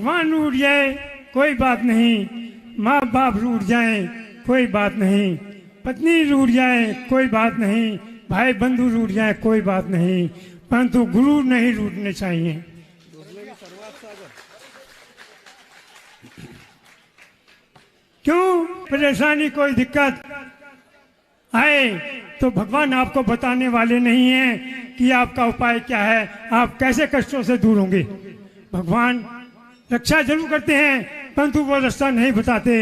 भगवान रूठ जाए कोई बात नहीं, माँ बाप रूठ जाए कोई बात नहीं, पत्नी रूठ जाए कोई बात नहीं, भाई बंधु रूठ जाए कोई बात नहीं, परंतु गुरु नहीं रूठने चाहिए। क्यों? परेशानी कोई दिक्कत आए तो भगवान आपको बताने वाले नहीं हैं कि आपका उपाय क्या है, आप कैसे कष्टों से दूर होंगे। भगवान रक्षा जरूर करते हैं परंतु वो रास्ता नहीं बताते।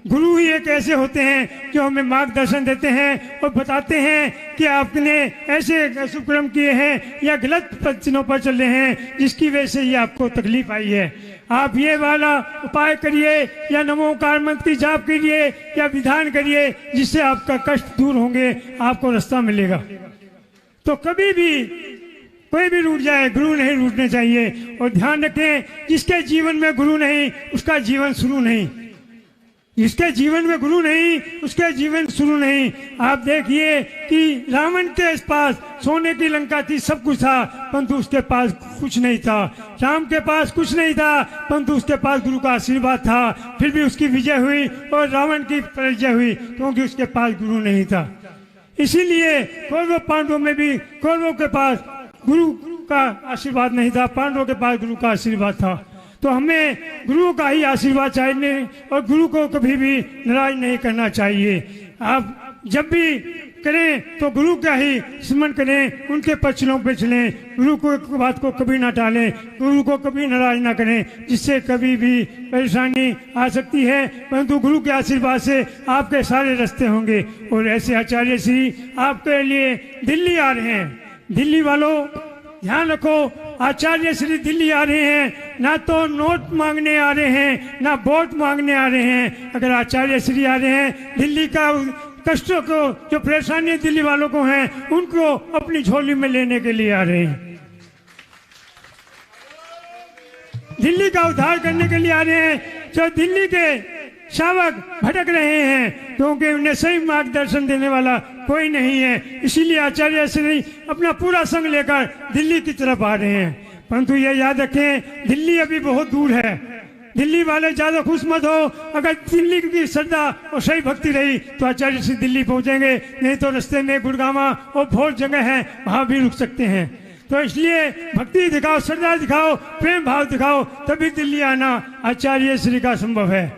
गुरु ही एक ऐसे होते हैं जो हमें मार्गदर्शन देते हैं और बताते हैं कि आपने ऐसे अशुभ कर्म किए हैं या गलत पद्धतियों पर चल रहे हैं जिसकी वजह से ये आपको तकलीफ आई है। आप ये वाला उपाय करिए या नमोकार मंत्र की जाप करिए या विधान करिए जिससे आपका कष्ट दूर होंगे, आपको रास्ता मिलेगा। तो कभी भी कोई भी रूठ जाए, गुरु नहीं रूठने चाहिए। और ध्यान रखें, जिसके जीवन में गुरु नहीं उसका जीवन शुरू नहीं, जिसके जीवन में गुरु नहीं उसके जीवन शुरू नहीं। आप देखिए कि रावण के पास सोने की लंका थी, सब कुछ था, परंतु उसके पास कुछ नहीं था। राम के पास कुछ नहीं था परंतु उसके पास गुरु का आशीर्वाद था, फिर भी उसकी विजय हुई और रावण की पराजय हुई क्योंकि उसके पास गुरु नहीं था। इसीलिए कौरव पांडवों में भी कौरवों के पास गुरु का आशीर्वाद नहीं था, पांडवों के पास गुरु का आशीर्वाद था। तो हमें गुरु का ही आशीर्वाद चाहिए और गुरु को कभी भी नाराज नहीं करना चाहिए। आप जब भी करें तो गुरु का ही स्मरण करें, उनके पक्षलों पे चलें, गुरु को बात को कभी ना टालें, गुरु को कभी नाराज ना करें जिससे कभी भी परेशानी आ सकती है, परंतु गुरु के आशीर्वाद से आपके सारे रास्ते होंगे। और ऐसे आचार्य श्री आपके लिए दिल्ली आ रहे हैं। दिल्ली वालों ध्यान रखो, आचार्य श्री दिल्ली आ रहे हैं, ना तो नोट मांगने आ रहे हैं ना वोट मांगने आ रहे हैं। अगर आचार्य श्री आ रहे हैं, दिल्ली का कष्टों को जो परेशानी दिल्ली वालों को हैं उनको अपनी झोली में लेने के लिए आ रहे हैं, दिल्ली का उद्धार करने के लिए आ रहे हैं। जो दिल्ली के शावक भटक रहे हैं क्योंकि उन्हें सही मार्गदर्शन देने वाला कोई नहीं है, इसीलिए आचार्य श्री अपना पूरा संग लेकर दिल्ली की तरफ आ रहे हैं। परंतु ये याद रखें, दिल्ली अभी बहुत दूर है। दिल्ली वाले ज्यादा खुश मत हो, अगर दिल्ली की श्रद्धा और सही भक्ति रही तो आचार्य श्री दिल्ली पहुंचेंगे, नहीं तो रास्ते में गुड़गामा और बहुत जगह है वहां भी रुक सकते हैं। तो इसलिए भक्ति दिखाओ, श्रद्धा दिखाओ, प्रेम भाव दिखाओ, तभी दिल्ली आना आचार्य श्री का संभव है।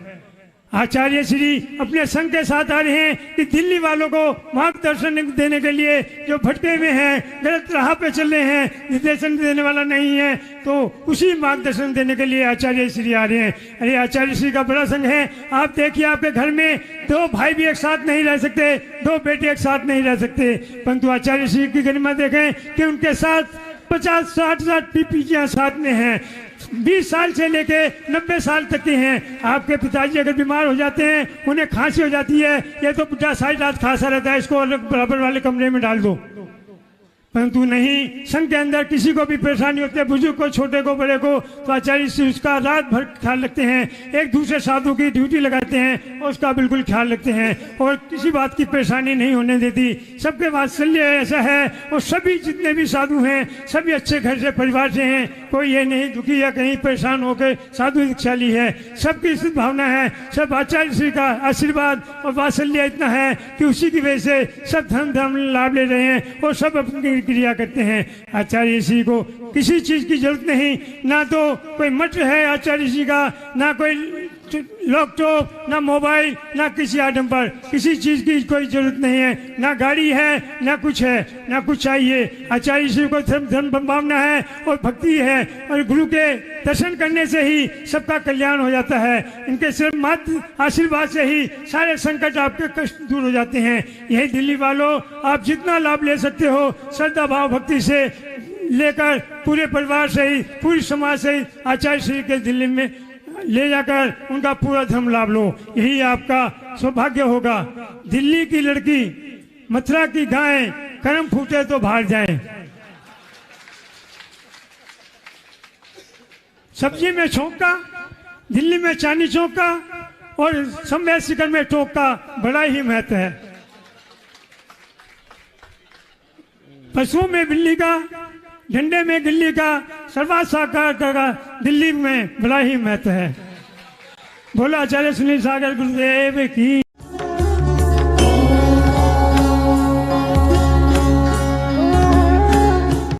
आचार्य श्री अपने संघ के साथ आ रहे हैं कि दिल्ली वालों को मार्गदर्शन देने के लिए, जो भटके हुए हैं, गलत राह पे चल रहे हैं, निर्देशन देने वाला नहीं है, तो उसी मार्गदर्शन देने के लिए आचार्य श्री आ रहे हैं। अरे आचार्य श्री का बड़ा संघ है। आप देखिए, आपके घर में दो भाई भी एक साथ नहीं रह सकते, दो बेटे एक साथ नहीं रह सकते, परंतु आचार्य श्री की गरिमा देखें कि उनके साथ 50-60 हजार पीपीजियां साथ में हैं, 20 साल से लेके 90 साल तक के हैं। आपके पिताजी अगर बीमार हो जाते हैं, उन्हें खांसी हो जाती है, ये तो बुढ़ा सारी रात खांसा रहता है, इसको अलग बराबर वाले कमरे में डाल दो। परंतु नहीं, संघ के अंदर किसी को भी परेशानी होती है, बुजुर्ग को, छोटे को, बड़े को, तो आचार्य श्री उसका रात भर ख्याल रखते हैं। एक दूसरे साधु की ड्यूटी लगाते हैं और उसका बिल्कुल ख्याल रखते हैं और किसी बात की परेशानी नहीं होने देती। सबके वात्सल्य ऐसा है और सभी जितने भी साधु हैं सभी अच्छे घर से, परिवार से हैं, कोई ये नहीं दुखी या कहीं परेशान होकर साधु दीक्षाली है। सबकी इस भावना है, सब आचार्य श्री का आशीर्वाद और वात्सल्य इतना है कि उसी की वजह से सब धर्म लाभ ले रहे हैं और सब अपनी क्रिया करते हैं। आचार्य श्री को किसी चीज की जरूरत नहीं, ना तो कोई मठ है आचार्य श्री का, ना कोई लैपटॉप, ना मोबाइल, ना किसी आडंबर, किसी चीज की कोई जरूरत नहीं है, ना गाड़ी है, ना कुछ है, ना कुछ चाहिए। आचार्य श्री को धर्म भावना है और भक्ति है और गुरु के दर्शन करने से ही सबका कल्याण हो जाता है। इनके सिर्फ मात्र आशीर्वाद से ही सारे संकट, आपके कष्ट दूर हो जाते हैं। यही दिल्ली वालों, आप जितना लाभ ले सकते हो श्रद्धा भाव भक्ति से लेकर पूरे परिवार से ही, पूरी समाज से ही आचार्य श्री के दिल्ली में ले जाकर उनका पूरा धर्म लाभ लो, यही आपका सौभाग्य होगा। दिल्ली की लड़की, मथुरा की गाय, कर्म फूटे तो बाहर जाए। सब्जी में छौंका, दिल्ली में चांदी चौका और संवेद शिखर में टोक का बड़ा ही महत्व है। पशुओं में बिल्ली का, झंडे में दिल्ली का सर्वात साकार का दिल्ली में बड़ा ही महत्व है। बोला आचार्य सुनील सागर गुरुदेव की।